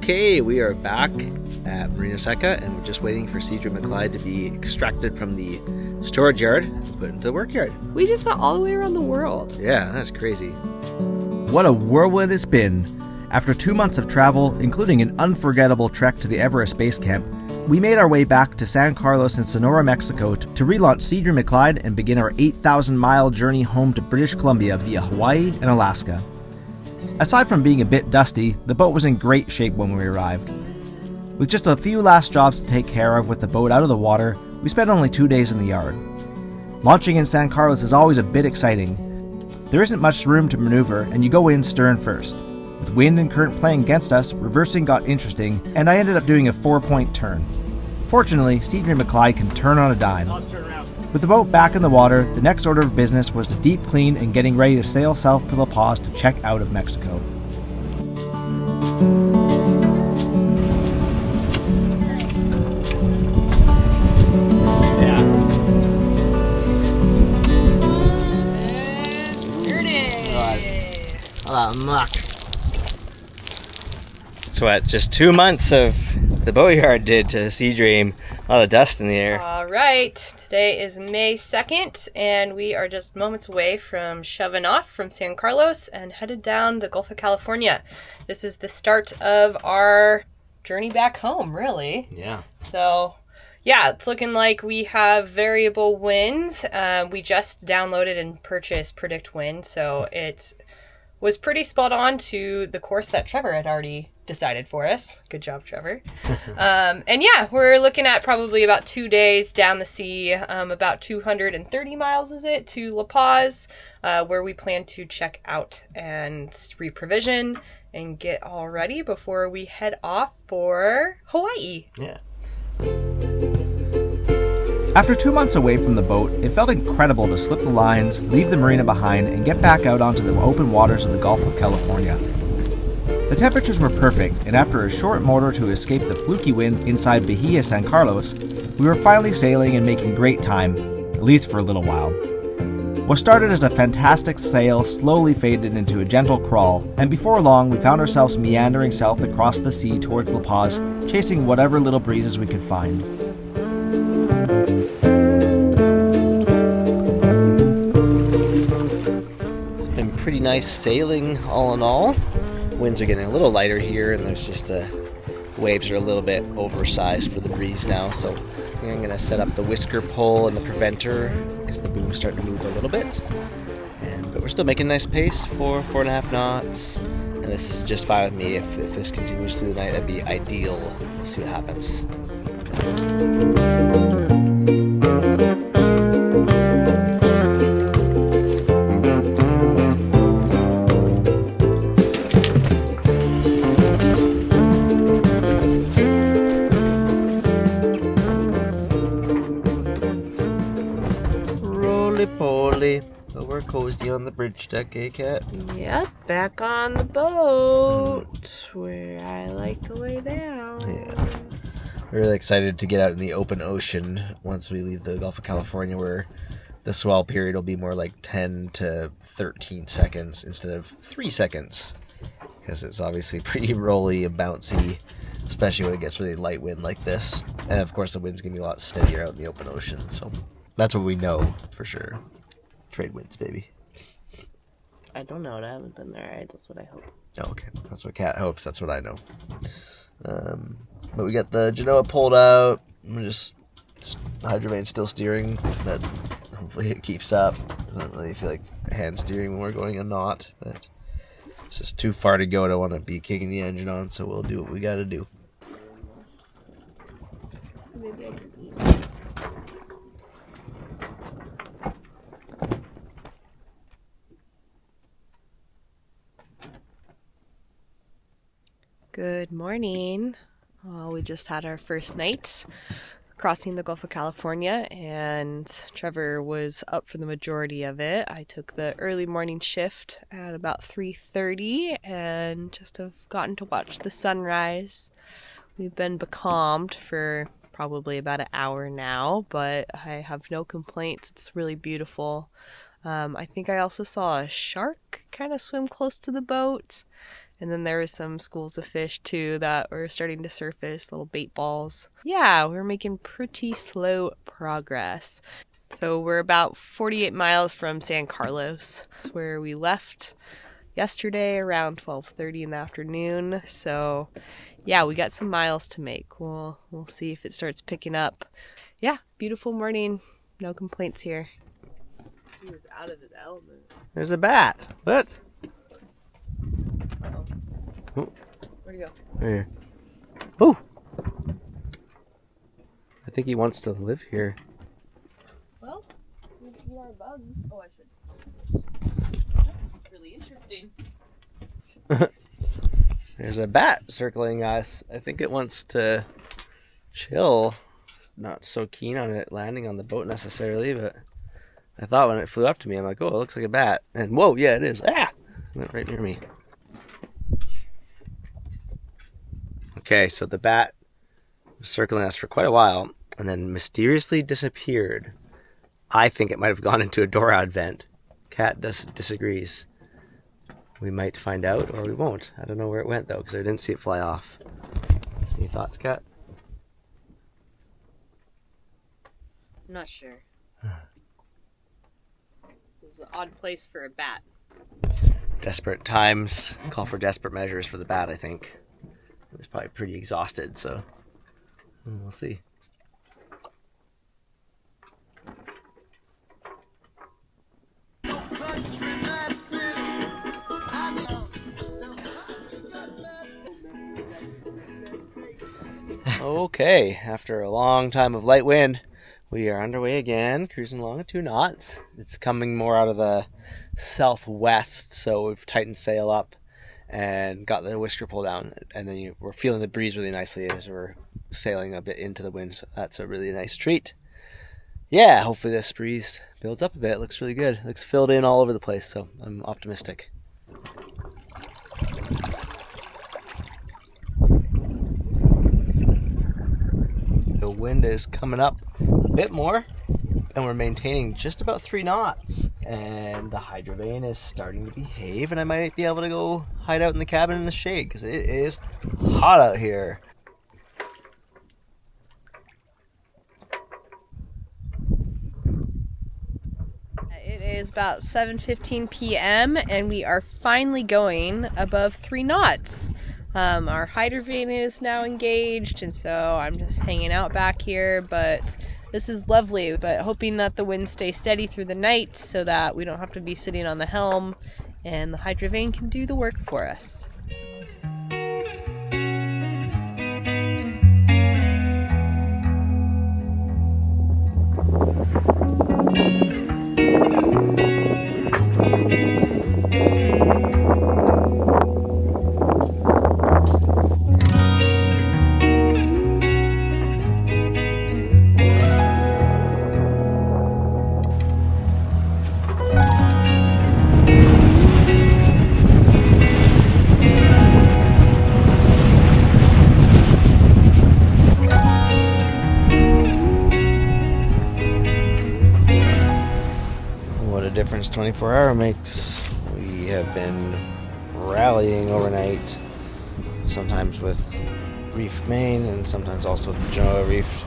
Okay, we are back at Marina Seca, and we're just waiting for Cedra and McLeod to be extracted from the storage yard and put into the work yard. We just went all the way around the world. Yeah, that's crazy. What a whirlwind it's been. After 2 months of travel, including an unforgettable trek to the Everest Base Camp, we made our way back to San Carlos in Sonora, Mexico to relaunch Cedra and McLeod and begin our 8,000-mile journey home to British Columbia via Hawaii and Alaska. Aside from being a bit dusty, the boat was in great shape when we arrived. With just a few last jobs to take care of with the boat out of the water, we spent only 2 days in the yard. Launching in San Carlos is always a bit exciting. There isn't much room to maneuver, and you go in stern first. With wind and current playing against us, reversing got interesting, and I ended up doing a 4-point turn. Fortunately, Cedra and McLeod can turn on a dime. With the boat back in the water, the next order of business was to deep clean and getting ready to sail south to La Paz to check out of Mexico. Muck. That's what just 2 months of the boatyard did to Sea Dream. A lot of dust in the air. All right, today is May 2nd, and we are just moments away from shoving off from San Carlos and headed down the Gulf of California. This is the start of our journey back home, really. Yeah. So, yeah, it's looking like we have variable winds. We just downloaded and purchased Predict Wind, so it was pretty spot on to the course that Trevor had already decided for us. Good job, Trevor. And yeah, we're looking at probably about 2 days down the sea, about 230 miles is it, to La Paz, where we plan to check out and reprovision and get all ready before we head off for Hawaii. Yeah. After 2 months away from the boat, it felt incredible to slip the lines, leave the marina behind, and get back out onto the open waters of the Gulf of California. The temperatures were perfect, and after a short motor to escape the fluky wind inside Bahia San Carlos, we were finally sailing and making great time, at least for a little while. What started as a fantastic sail slowly faded into a gentle crawl, and before long we found ourselves meandering south across the sea towards La Paz, chasing whatever little breezes we could find. It's been pretty nice sailing all in all. Winds are getting a little lighter here, and there's just waves are a little bit oversized for the breeze now, so I'm going to set up the whisker pole and the preventer because the boom's starting to move a little bit. But we're still making nice pace for 4.5 knots, and this is just fine with me. If this continues through the night, that'd be ideal. We'll see what happens. But we're cozy on the bridge deck, eh, Kat? Yep, back on the boat where I like to lay down. Yeah. We're really excited to get out in the open ocean once we leave the Gulf of California, where the swell period will be more like 10 to 13 seconds instead of 3 seconds. Because it's obviously pretty rolly and bouncy, especially when it gets really light wind like this. And of course the wind's going to be a lot steadier out in the open ocean, so that's what we know for sure. Trade winds, baby. I don't know. I haven't been there. Right? That's what I hope. Oh, okay. That's what Kat hopes. That's what I know. But we got the Genoa pulled out. We're just Hydrovane's still steering, but hopefully it keeps up. Doesn't really feel like hand steering when we're going a knot, but it's just too far to go. I don't want to be kicking the engine on, so we'll do what we got to do. Maybe I can eat. Good morning. We just had our first night crossing the Gulf of California, and Trevor was up for the majority of it. I took the early morning shift at about 3:30 and just have gotten to watch the sunrise. We've been becalmed for probably about an hour now, but I have no complaints. It's really beautiful. I think I also saw a shark kind of swim close to the boat. And then there was some schools of fish too that were starting to surface, little bait balls. Yeah, we're making pretty slow progress. So we're about 48 miles from San Carlos, where we left yesterday around 12:30 in the afternoon. So yeah, we got some miles to make. We'll see if it starts picking up. Yeah, beautiful morning. No complaints here. He was out of his element. There's a bat. What? Oh. Where'd he go? Here. Oh! I think he wants to live here. Well, we can eat our bugs. Oh, I should. That's really interesting. There's a bat circling us. I think it wants to chill. Not so keen on it landing on the boat necessarily, but I thought when it flew up to me, I'm like, oh, it looks like a bat. And whoa, yeah, it is. Ah! It went right near me. Okay, so the bat was circling us for quite a while and then mysteriously disappeared. I think it might have gone into a Dorad vent. Kat disagrees. We might find out or we won't. I don't know where it went though because I didn't see it fly off. Any thoughts, Kat? I'm not sure. This is an odd place for a bat. Desperate times call for desperate measures for the bat, I think. It was probably pretty exhausted, so we'll see. Okay, after a long time of light wind, we are underway again, cruising along at 2 knots. It's coming more out of the southwest, so we've tightened sail up and got the whisker pull down. And then we're feeling the breeze really nicely as we're sailing a bit into the wind, so that's a really nice treat. Yeah, hopefully this breeze builds up a bit. It looks really good. It looks filled in all over the place, so I'm optimistic. The wind is coming up a bit more, and we're maintaining just about 3 knots. And the hydrovane is starting to behave, and I might be able to go hide out in the cabin in the shade because it is hot out here. It is about 7:15 p.m. and we are finally going above 3 knots. Our hydrovane is now engaged, and so I'm just hanging out back here, but this is lovely, but hoping that the winds stay steady through the night so that we don't have to be sitting on the helm and the hydrovane can do the work for us. Difference 24-hour makes. We have been rallying overnight, sometimes with Reef Main and sometimes also with the Genoa Reef,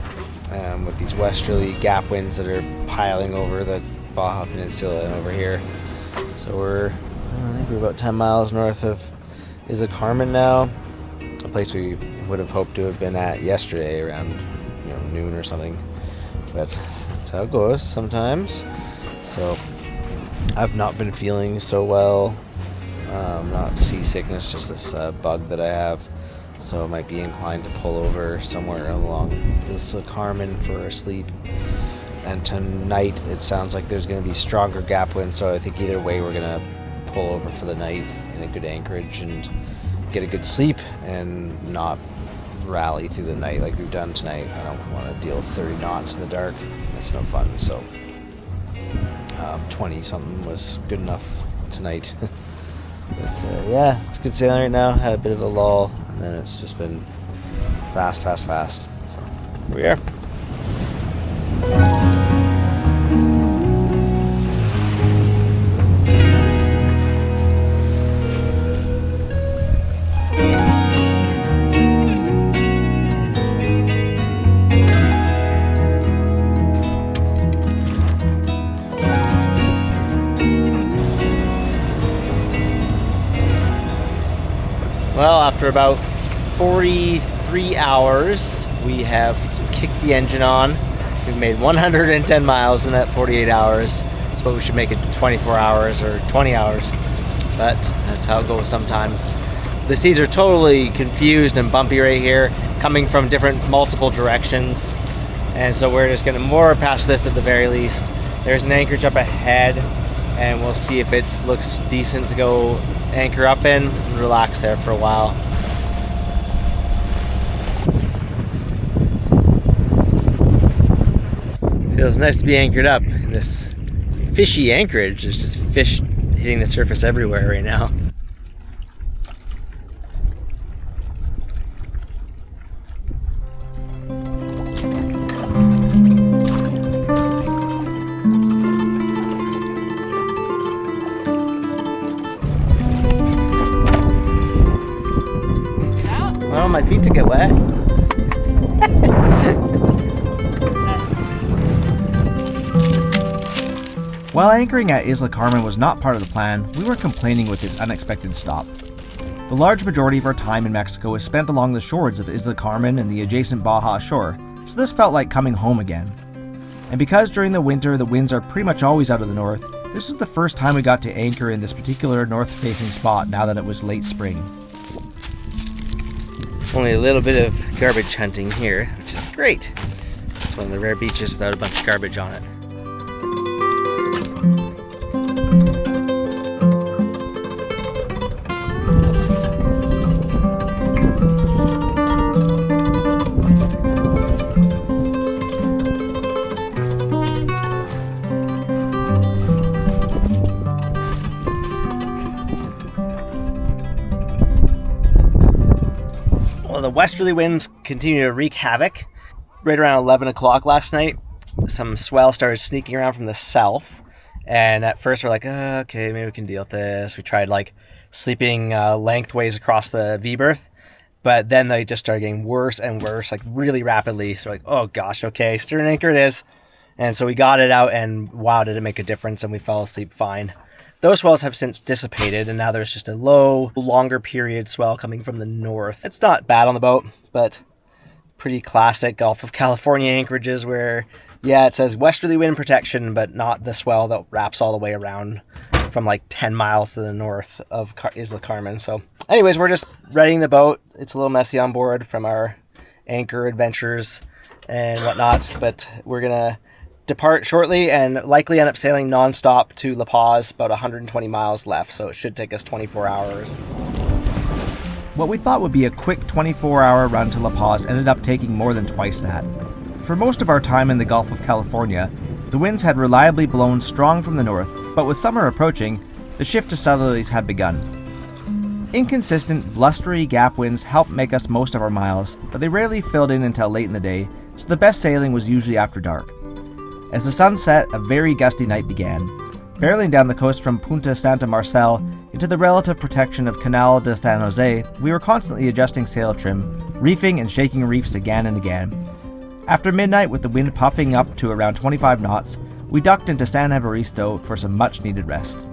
with these westerly gap winds that are piling over the Baja Peninsula and over here. So I think we're about 10 miles north of Isla Carmen now, a place we would have hoped to have been at yesterday around noon or something, but that's how it goes sometimes. So I've not been feeling so well, not seasickness, just this bug that I have, so I might be inclined to pull over somewhere along Isla Carmen for a sleep. And tonight it sounds like there's going to be stronger gap winds, so I think either way we're going to pull over for the night in a good anchorage and get a good sleep and not rally through the night like we've done tonight. I don't want to deal with 30 knots in the dark. It's no fun, so 20 something was good enough tonight. But yeah, it's good sailing right now. Had a bit of a lull, and then it's just been fast. So here we are. Well, after about 43 hours, we have kicked the engine on. We've made 110 miles in that 48 hours. So we should make it 24 hours or 20 hours. But that's how it goes sometimes. The seas are totally confused and bumpy right here, coming from multiple directions. And so we're just going to moor past this at the very least. There's an anchorage up ahead, and we'll see if it looks decent to go anchor up in and relax there for a while. Feels nice to be anchored up in this fishy anchorage. There's just fish hitting the surface everywhere right now. Oh, my feet to get wet. While anchoring at Isla Carmen was not part of the plan, we were complaining with this unexpected stop. The large majority of our time in Mexico is spent along the shores of Isla Carmen and the adjacent Baja shore, so this felt like coming home again. And because during the winter the winds are pretty much always out of the north, this was the first time we got to anchor in this particular north-facing spot now that it was late spring. Only a little bit of garbage hunting here, which is great. It's one of the rare beaches without a bunch of garbage on it. Well, the westerly winds continue to wreak havoc. Right around 11 o'clock last night, some swell started sneaking around from the south. And at first we're like, okay, maybe we can deal with this. We tried sleeping lengthways across the V-berth. But then they just started getting worse and worse, really rapidly. So oh gosh, okay, stern anchor it is. And so we got it out, and wow, did it make a difference, and we fell asleep fine. Those swells have since dissipated, and now there's just a low, longer period swell coming from the north. It's not bad on the boat, but pretty classic Gulf of California anchorages where, yeah, it says westerly wind protection, but not the swell that wraps all the way around from 10 miles to the north of Isla Carmen. So anyways, we're just readying the boat. It's a little messy on board from our anchor adventures and whatnot, but we're going to depart shortly and likely end up sailing nonstop to La Paz, about 120 miles left, so it should take us 24 hours. What we thought would be a quick 24-hour run to La Paz ended up taking more than twice that. For most of our time in the Gulf of California, the winds had reliably blown strong from the north, but with summer approaching, the shift to southerlies had begun. Inconsistent, blustery gap winds helped make us most of our miles, but they rarely filled in until late in the day, so the best sailing was usually after dark. As the sun set, a very gusty night began. Barreling down the coast from Punta Santa Marcel into the relative protection of Canal de San Jose, we were constantly adjusting sail trim, reefing and shaking reefs again and again. After midnight, with the wind puffing up to around 25 knots, we ducked into San Evaristo for some much-needed rest.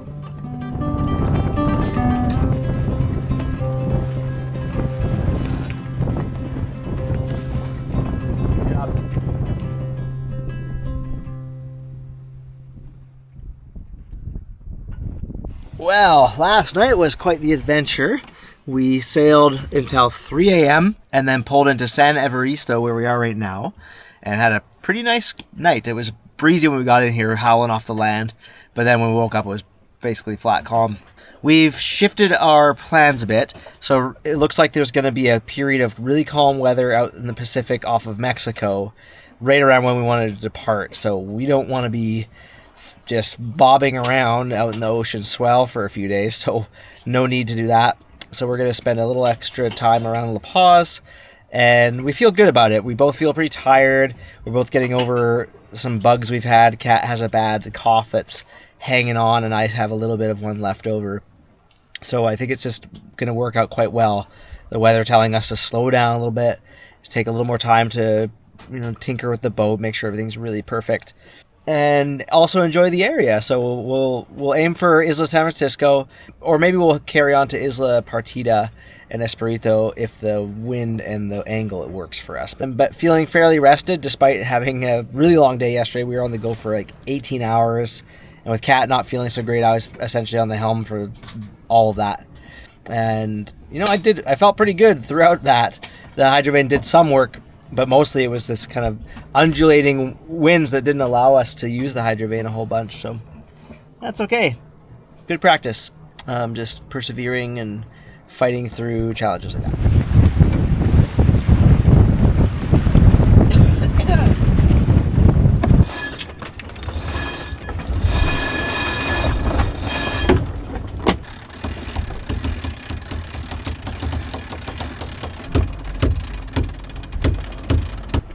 Well, last night was quite the adventure. We sailed until 3 a.m. and then pulled into San Evaristo, where we are right now, and had a pretty nice night. It was breezy when we got in here, howling off the land, but then when we woke up, it was basically flat calm. We've shifted our plans a bit, so it looks like there's going to be a period of really calm weather out in the Pacific off of Mexico, right around when we wanted to depart. So we don't want to be just bobbing around out in the ocean swell for a few days, so no need to do that. So we're going to spend a little extra time around La Paz, and we feel good about it. We both feel pretty tired. We're both getting over some bugs we've had. Kat has a bad cough that's hanging on, and I have a little bit of one left over. So I think it's just going to work out quite well. The weather telling us to slow down a little bit, just take a little more time to tinker with the boat, make sure everything's really perfect. and also enjoy the area. So we'll aim for Isla San Francisco, or maybe we'll carry on to Isla Partida and Espiritu if the wind and the angle it works for us. But feeling fairly rested despite having a really long day yesterday. We were on the go for like 18 hours, and with Kat not feeling so great, I was essentially on the helm for all of that. And I felt pretty good throughout that. The hydrovane did some work, but mostly it was this kind of undulating winds that didn't allow us to use the hydrovane a whole bunch. So that's okay. Good practice. Just persevering and fighting through challenges like that.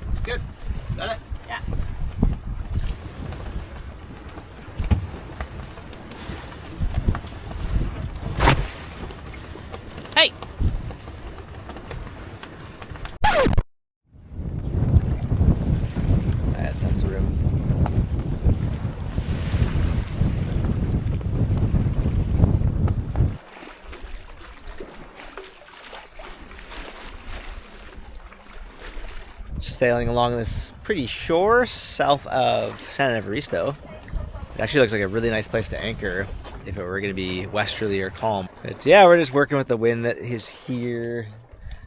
It's good. Got it? Yeah. Hey! I had tons of room. Sailing along this pretty shore south of San Evaristo. It actually looks like a really nice place to anchor if it were going to be westerly or calm. But yeah, we're just working with the wind that is here,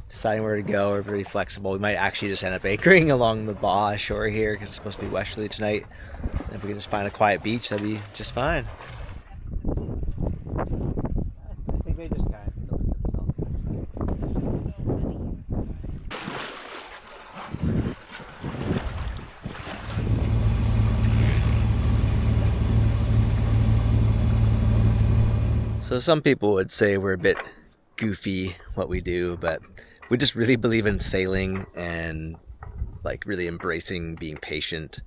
deciding where to go. We're pretty flexible. We might actually just end up anchoring along the Baja shore here because it's supposed to be westerly tonight. And if we can just find a quiet beach, that'd be just fine. I think they just kind of built themselves. So some people would say we're a bit goofy what we do, but we just really believe in sailing and like really embracing being patient.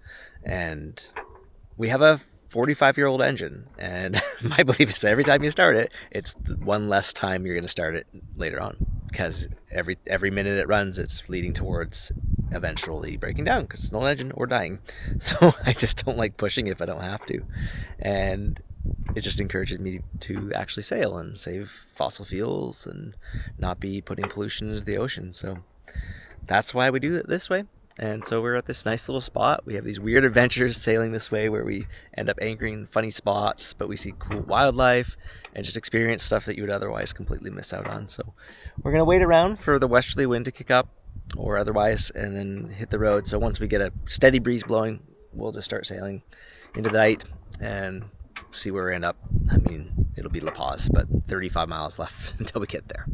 And we have a 45-year-old engine, and my belief is that every time you start it, it's one less time you're going to start it later on, because every minute it runs, it's leading towards eventually breaking down because it's no engine or dying. So I just don't like pushing if I don't have to, and it just encourages me to actually sail and save fossil fuels and not be putting pollution into the ocean. So that's why we do it this way. And so we're at this nice little spot. We have these weird adventures sailing this way where we end up anchoring in funny spots, but we see cool wildlife and just experience stuff that you would otherwise completely miss out on. So we're going to wait around for the westerly wind to kick up or otherwise, and then hit the road. So once we get a steady breeze blowing, we'll just start sailing into the night and see where we end up. I mean, it'll be La Paz, but 35 miles left until we get there.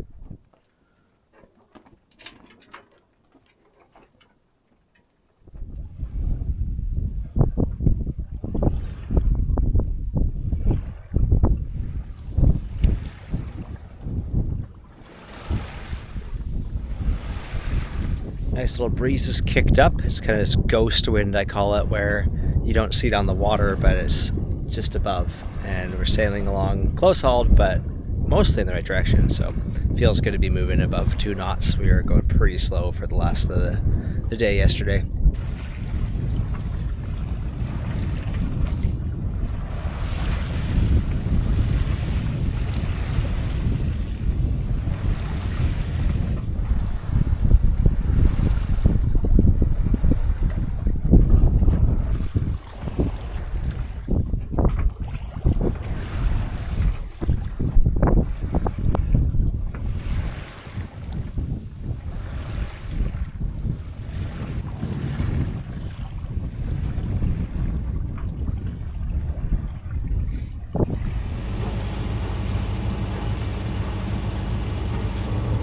Nice little breeze is kicked up. It's kind of this ghost wind, I call it, where you don't see it on the water, but it's just above. And we're sailing along close hauled, but mostly in the right direction. So it feels good to be moving above 2 knots. We were going pretty slow for the last of the day yesterday.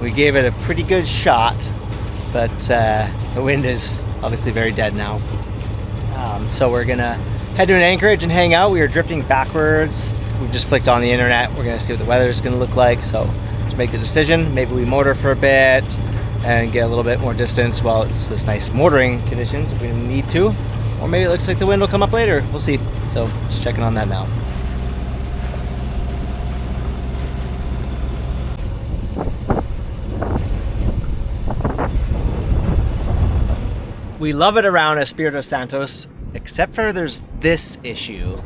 We gave it a pretty good shot, but the wind is obviously very dead now. So we're gonna head to an anchorage and hang out. We are drifting backwards. We've just flicked on the internet. We're gonna see what the weather is gonna look like. So to make the decision, maybe we motor for a bit and get a little bit more distance while it's this nice motoring conditions if we need to. Or maybe it looks like the wind will come up later. We'll see. So just checking on that now. We love it around Espiritu Santos. Except for there's this issue.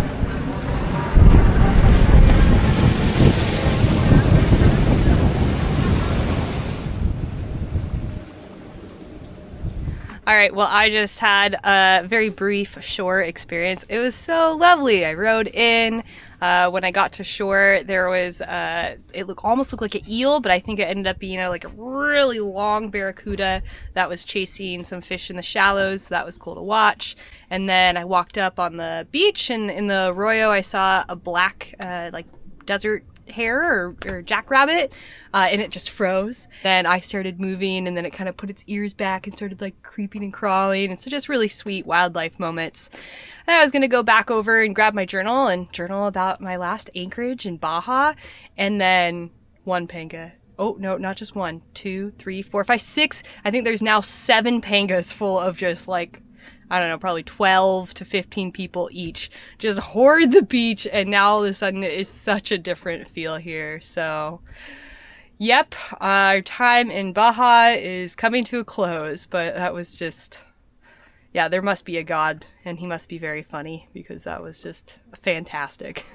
All right, well, I just had a very brief shore experience. It was so lovely. I rowed in. When I got to shore, there was, almost looked like an eel, but I think it ended up being like a really long barracuda that was chasing some fish in the shallows. So that was cool to watch. And then I walked up on the beach, and in the arroyo, I saw a black, desert hare or jackrabbit, and it just froze. Then I started moving, and then it kind of put its ears back and started like creeping and crawling. And so just really sweet wildlife moments. And I was going to go back over and grab my journal and journal about my last anchorage in Baja, and then one panga. Oh, no, not just one, 2, 3, 4, 5, 6. I think there's now 7 pangas full of just like, I don't know, probably 12 to 15 people each just hoard the beach, and now all of a sudden it is such a different feel here. So, yep, our time in Baja is coming to a close, but that was just, yeah, there must be a God, and he must be very funny, because that was just fantastic.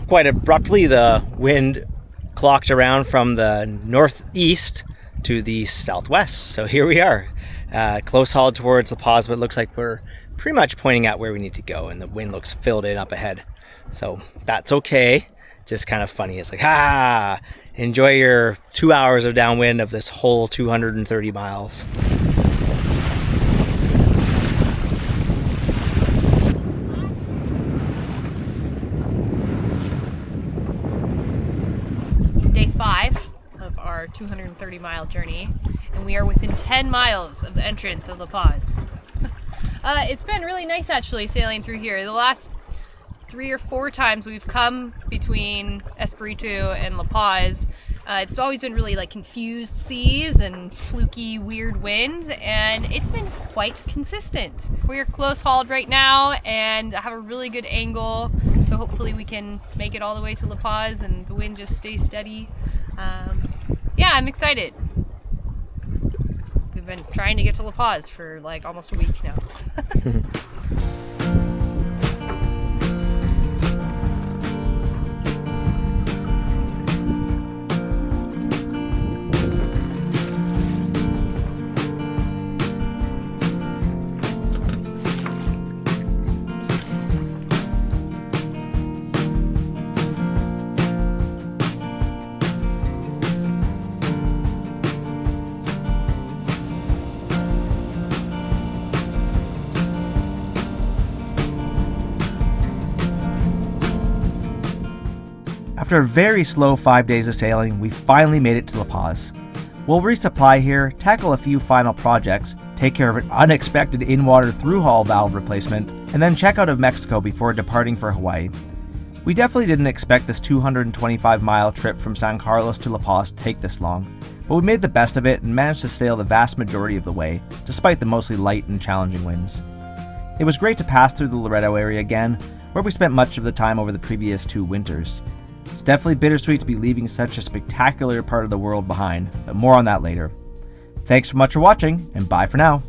Quite abruptly, the wind clocked around from the northeast to the southwest. So here we are, close hauled towards La Paz, but it looks like we're pretty much pointing out where we need to go, and the wind looks filled in up ahead. So that's okay. Just kind of funny. It's like, enjoy your 2 hours of downwind of this whole 230 miles. Day 5 of our 230-mile journey, and we are within 10 miles of the entrance of La Paz. It's been really nice, actually, sailing through here. The last 3 or 4 times we've come between Espiritu and La Paz, it's always been really like confused seas and fluky, weird winds, and it's been quite consistent. We're close hauled right now and have a really good angle, so hopefully we can make it all the way to La Paz and the wind just stays steady. Yeah, I'm excited. We've been trying to get to La Paz for like almost a week now. After a very slow 5 days of sailing, we finally made it to La Paz. We'll resupply here, tackle a few final projects, take care of an unexpected in-water through-haul valve replacement, and then check out of Mexico before departing for Hawaii. We definitely didn't expect this 225-mile trip from San Carlos to La Paz to take this long, but we made the best of it and managed to sail the vast majority of the way, despite the mostly light and challenging winds. It was great to pass through the Loreto area again, where we spent much of the time over the previous 2 winters. It's definitely bittersweet to be leaving such a spectacular part of the world behind, but more on that later. Thanks so much for watching, and bye for now.